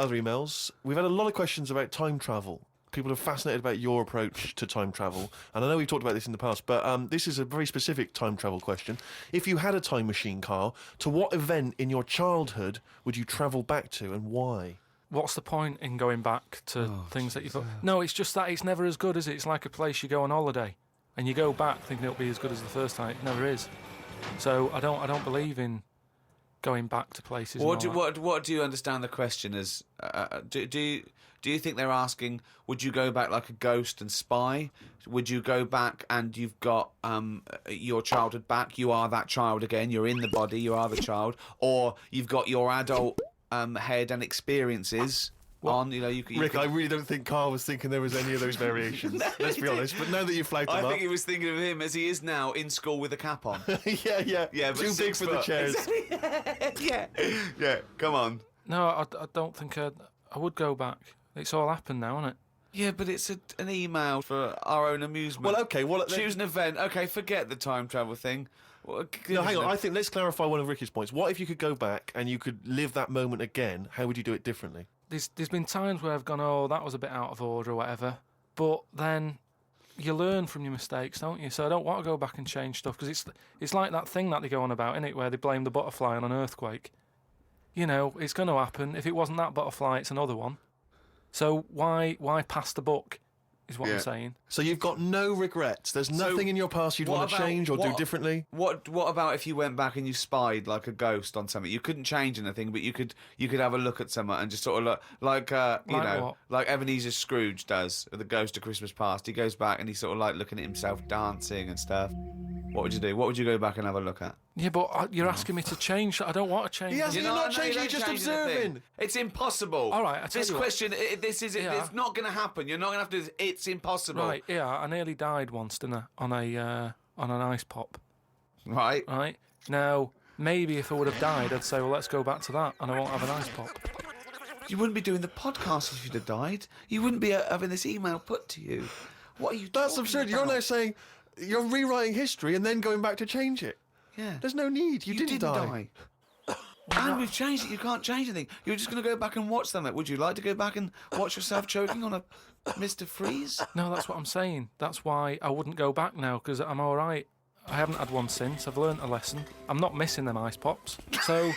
other emails. We've had a lot of questions about time travel. People are fascinated about your approach to time travel. And I know we've talked about this in the past, but this is a very specific time travel question. If you had a time machine, Karl, to what event in your childhood would you travel back to and why? What's the point in going back to things that you've... No, it's just that it's never as good, is it? It's like a place you go on holiday and you go back thinking it'll be as good as the first time. It never is. So I don't believe in going back to places. What do you understand the question as? Do you think they're asking, would you go back like a ghost and spy? Would you go back and you've got your childhood back? You are that child again. You're in the body. You are the child, or you've got your adult head and experiences. On, Rick, I really don't think Karl was thinking there was any of those variations. Let's be honest. But now that you've flagged him up, I think he was thinking of him as he is now in school with a cap on. yeah. Too big for the chairs. yeah. Come on. No, I don't think I would go back. It's all happened now, isn't it? Yeah, but it's an email for our own amusement. Well, okay. Choose an event. Okay, forget the time travel thing. No, hang on. I think let's clarify one of Ricky's points. What if you could go back and you could live that moment again? How would you do it differently? There's been times where I've gone, oh, that was a bit out of order or whatever. But then you learn from your mistakes, don't you? So I don't want to go back and change stuff because it's like that thing that they go on about, innit, where they blame the butterfly on an earthquake. It's going to happen. If it wasn't that butterfly, it's another one. So why pass the buck? Is what I'm saying. So you've got no regrets. There's nothing in your past you'd want to change or do differently. What about if you went back and you spied like a ghost on something? You couldn't change anything, but you could have a look at someone and just sort of look like like Ebenezer Scrooge does with the Ghost of Christmas Past. He goes back and he's sort of like looking at himself dancing and stuff. What would you do? What would you go back and have a look at? Yeah, but you're asking me to change. I don't want to change. You're not changing. You're just observing. It's impossible. All right. This question. It's not going to happen. You're not going to have to do this. It's impossible. Right. Yeah. I nearly died once, didn't I? On an ice pop. Right. Right. Now, maybe if I would have died, I'd say, well, let's go back to that, and I won't have an ice pop. You wouldn't be doing the podcast if you'd have died. You wouldn't be having this email put to you. What are you? That's absurd. You're now saying you're rewriting history and then going back to change it. Yeah. There's no need. You didn't die. And we've changed it. You can't change anything. You're just going to go back and watch them. Would you like to go back and watch yourself choking on a Mr. Freeze? No, that's what I'm saying. That's why I wouldn't go back now, because I'm all right. I haven't had one since. I've learnt a lesson. I'm not missing them ice pops. So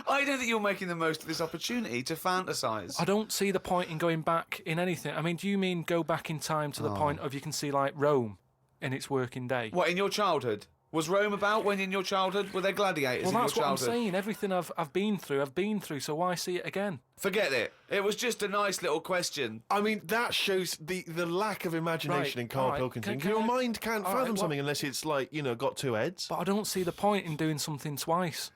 I don't think you're making the most of this opportunity to fantasise. I don't see the point in going back in anything. I mean, do you mean go back in time to the point of you can see, like, Rome in its working day? What, in your childhood? Was Rome about when in your childhood? Were there gladiators in your childhood? Well, that's what I'm saying. Everything I've been through, so why see it again? Forget it. It was just a nice little question. I mean, that shows the lack of imagination in Karl Pilkington. Your mind can't fathom something unless it's, like, got two heads. But I don't see the point in doing something twice.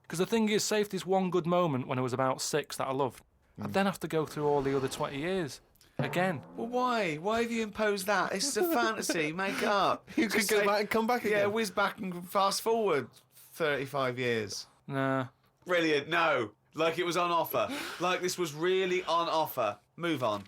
Because the thing is, say if there's one good moment when I was about 6 that I loved, I'd then have to go through all the other 20 years. Again. Well, why? Why have you imposed that? It's a fantasy. Make up. You could go back and come back again. Yeah, whiz back and fast forward 35 years. Nah. Brilliant. No. Like it was on offer. Like this was really on offer. Move on.